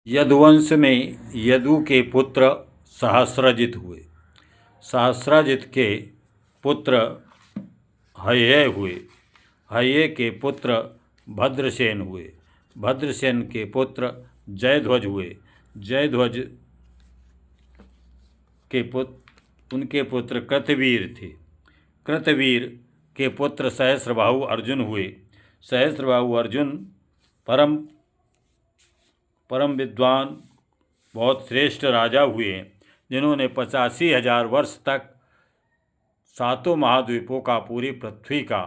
यदुवंश में यदु के पुत्र सहस्रजित हुए। सहस्रजित के पुत्र हय्य हुए। हय्य के पुत्र भद्रसेन हुए। भद्रसेन के पुत्र जयध्वज हुए। जयध्वज के उनके पुत्र कृतवीर थे। कृतवीर के पुत्र सहस्रबाहु अर्जुन हुए। सहस्रबाहु अर्जुन परम विद्वान बहुत श्रेष्ठ राजा हुए, जिन्होंने 85,000 वर्ष तक सातों महाद्वीपों का पूरी पृथ्वी का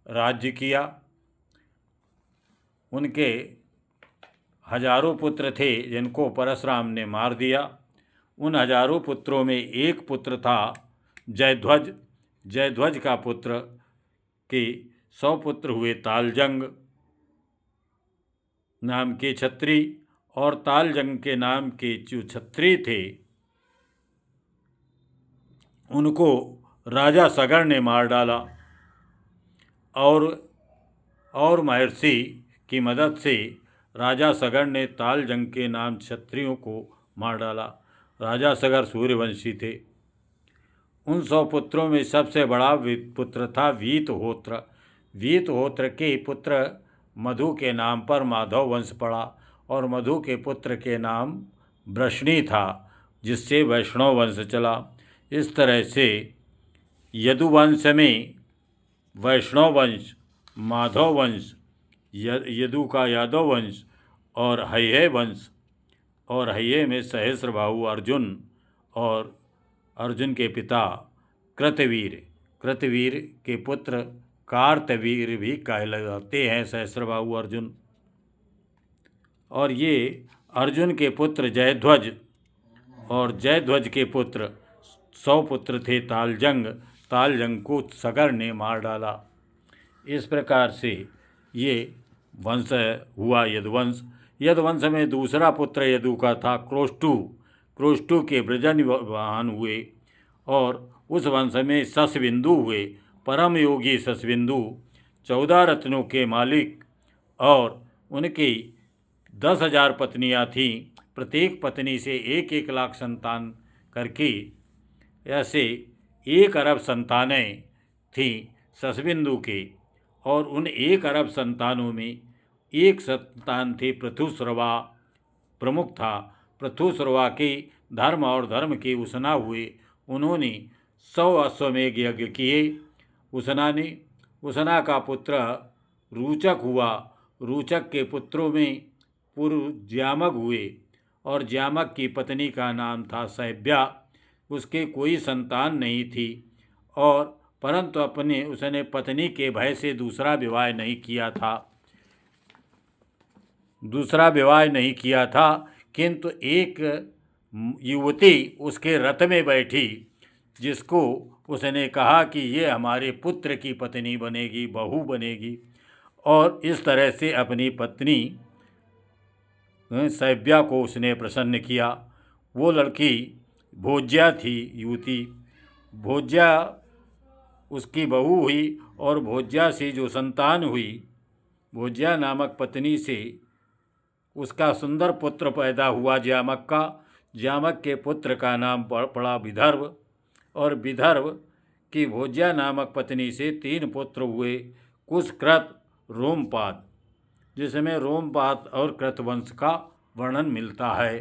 राज्य किया। उनके हजारों पुत्र थे, जिनको परशुराम ने मार दिया। उन हजारों पुत्रों में एक पुत्र था जयध्वज। जयध्वज का पुत्र के 100 पुत्र हुए तालजंग नाम के क्षत्रिय, और तालजंग के नाम के जो क्षत्रिय थे उनको राजा सगर ने मार डाला, और महर्षि की मदद से राजा सगर ने तालजंग के नाम क्षत्रियों को मार डाला। राजा सगर सूर्यवंशी थे। उन 100 पुत्रों में सबसे बड़ा पुत्र था वीतहोत्र। वीतहोत्र के पुत्र मधु के नाम पर माधव वंश पड़ा, और मधु के पुत्र के नाम वृष्णि था, जिससे वैष्णव वंश चला। इस तरह से यदुवंश में वैष्णव वंश, माधव वंश, यदु का यादव वंश और हय्य वंश, और हय्य में सहस्रबाहु अर्जुन और अर्जुन के पिता कृतवीर। कृतवीर के पुत्र कार्तवीर भी कहलाते हैं सहस्रबाहु अर्जुन। और ये अर्जुन के पुत्र जयध्वज, और जयध्वज के पुत्र 100 पुत्र थे तालजंग। तालजंग को सगर ने मार डाला। इस प्रकार से ये वंश हुआ यदुवंश। यदुवंश में दूसरा पुत्र यदु का था क्रोष्टु। क्रोष्टु के ब्रजनिवाहन हुए, और उस वंश में शशबिंदु हुए। परम योगी शशबिंदु 14 रत्नों के मालिक, और उनकी 10,000 पत्नियां थीं। प्रत्येक पत्नी से 1-1 लाख संतान करके ऐसे 1 अरब संतानें थीं शशबिंदु के। और उन 1 अरब संतानों में एक संतान थे पृथुश्रवा, प्रमुख था। पृथुश्रवा के धर्म और धर्म के उसना हुए। उन्होंने 100 अश्वमेघ यज्ञ किए। उसना का पुत्र रूचक हुआ। रूचक के पुत्रों में पूर्व ज्यामग हुए, और ज्यामग की पत्नी का नाम था सैब्या। उसके कोई संतान नहीं थी, और परंतु उसने पत्नी के भय से दूसरा विवाह नहीं किया था। किंतु एक युवती उसके रथ में बैठी, जिसको उसने कहा कि ये हमारे पुत्र की पत्नी बनेगी, बहू बनेगी, और इस तरह से अपनी पत्नी सैब्या को उसने प्रसन्न किया। वो लड़की भोज्या थी, युवती भोज्या उसकी बहू हुई, और भोज्या से जो संतान हुई, भोज्या नामक पत्नी से उसका सुंदर पुत्र पैदा हुआ ज्यामक का। ज्यामक के पुत्र का नाम पड़ा विदर्भ, और विदर्भ की भोज्या नामक पत्नी से 3 पुत्र हुए, कुश, कृत, रोमपाद, जिसमें रोमपाद और कृत वंश का वर्णन मिलता है।